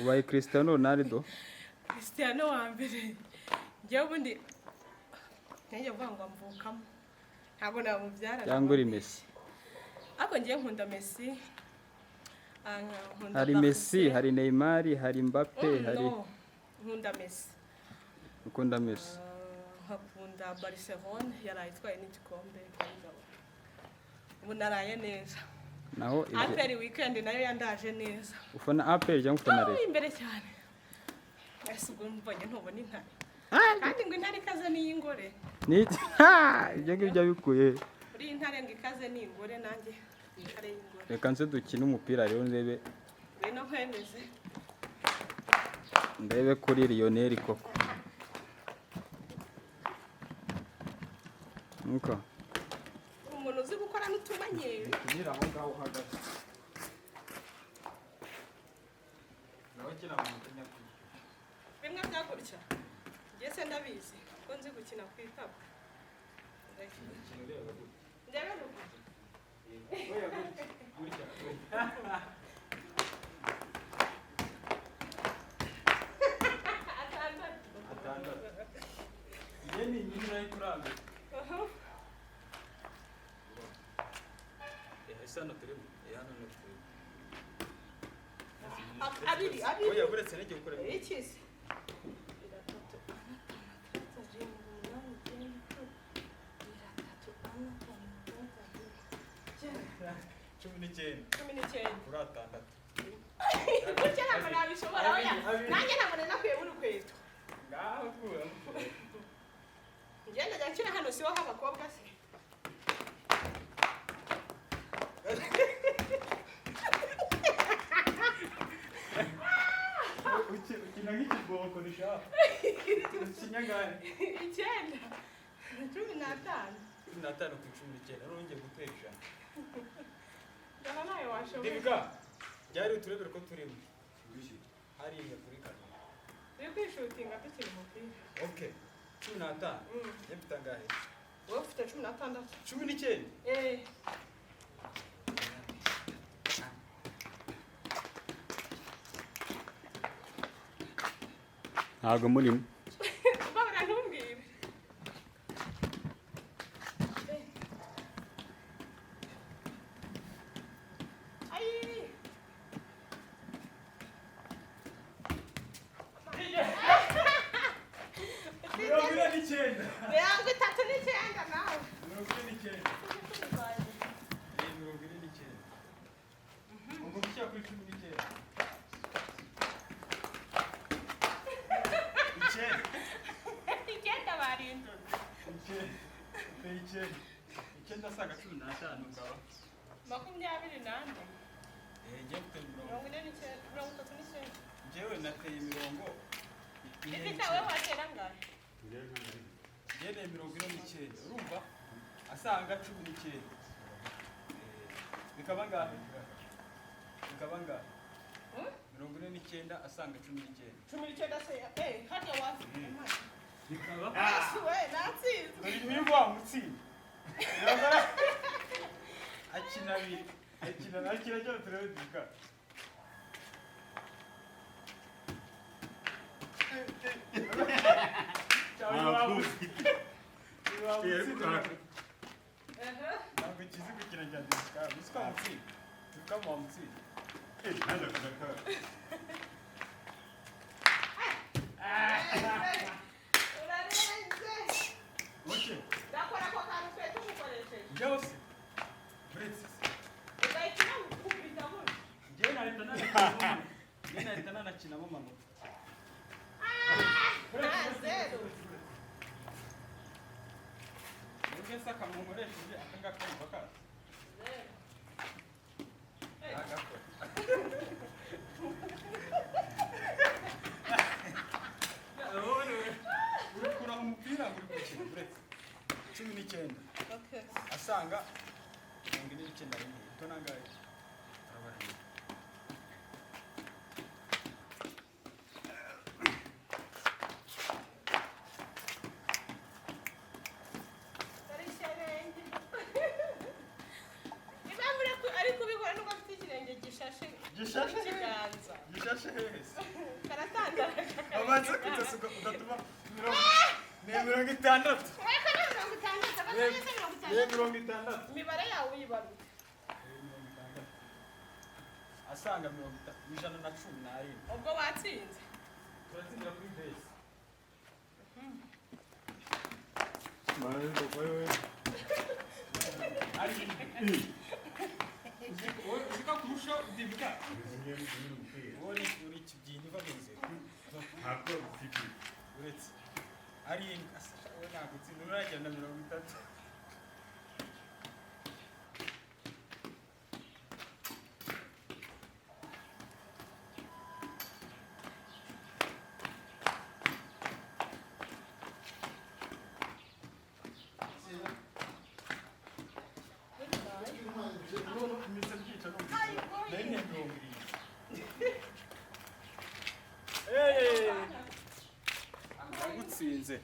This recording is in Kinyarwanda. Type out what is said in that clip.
ubaye Cristiano Ronaldo Cristiano wa mbere njyewe ubundi nenge vuga ngo mvukamo ntabwo namubyara cyangwa uri Messi ariko ngiye nkunda Messi hari Messi hari Neymar hari Mbappe hari nkunda Messi ukunda Messi nkakunda Barcelona yarayitwaye n'igikombe ubu naraye neza naho APR weekend nayo yandaje neza ufana APR cyangwa ufana Real imbere cyane ese ubwo mbonye ntubona intare kandi ngo intare ikaze n'iy'ingore ni ibyo ngibyo bikuye uri intare ngo ikaze n'ingore nanjye intare y'ingore reka nse dukine umupira rero ndebe bino kwemeze ndebe kuri Lionel koko nuko umuntu uzi gukora n'utumanyeri kugira aho ngaho uhagaze nawe kira mu mutenya bimwe byagurya ngiye se ndabizi ko nzi gukina ku itabo ndebe ruguru oya gurya atandatu yeni nyine nayo kuranga sana turimo hano no abiri oya buretse nege gukora iki se cumi n'icyenda kuri atandatu gutya ntabwo nabishobora oya nanjye ntabwo nanakwiye muri ukweto ngaho kura ngenda njya nshyira hano siho h'abakobwa se ukina nk'ikiboko nishaka ikinyangane 9 15 15 ku 19 nongeye gutesha ndaba nayo washoboye ndibiga byari uturebere ko turimo hari imwe kuri kane uri kwishutinga tukiri umupira okay 15 yafite angahe wowe ufite 16 19 ntabwo murimo mbabura ntumbwire mirongo itatu n'icyenda nawe ubwo gushyira kuri 19 icyenda barindwi icyenda saga 15 ngaba 24 njye mfite 39 njyewe nateye imirongo ifite wowe watera ngahe njyewe 49 urumva asanga 19 bikaba ngahe 49 asanga 19 se hajya wazi bikaba we natsinzwe uri wa mutsinda akina cyo turabika ntabwo kizi gukina cyane bisika mutsinda tukaba mutsinda urarenze ndakora ko kantu twe tumukoresheje byose buretse ugahita unamukubita gutya njyewe nahita nanakinamo amanota zero ubwo se akamukoresheje akangaka kumva kaza agakora urikura mu mupira uri gukina buretse 19 asanga 19 rimwe to nangaye arabaranye niba muri ari kubikora nuko afite ikirenge gishashe gishashe banza gishashe hese karatandaraje abanza kutasuka ugatuma mirongo itandatu mirongo itandatu imibare yawe uyibaruye asanga mirongo itatu ijana na cumi n'arindwi ubwo watsinze turatsindira kuri base uziko kurusha dibuka uri kibyinyi babize ntabwo ufite uretse ari we ntabwo utsinda uragera na mirongo itatu Hey! Agutsinze.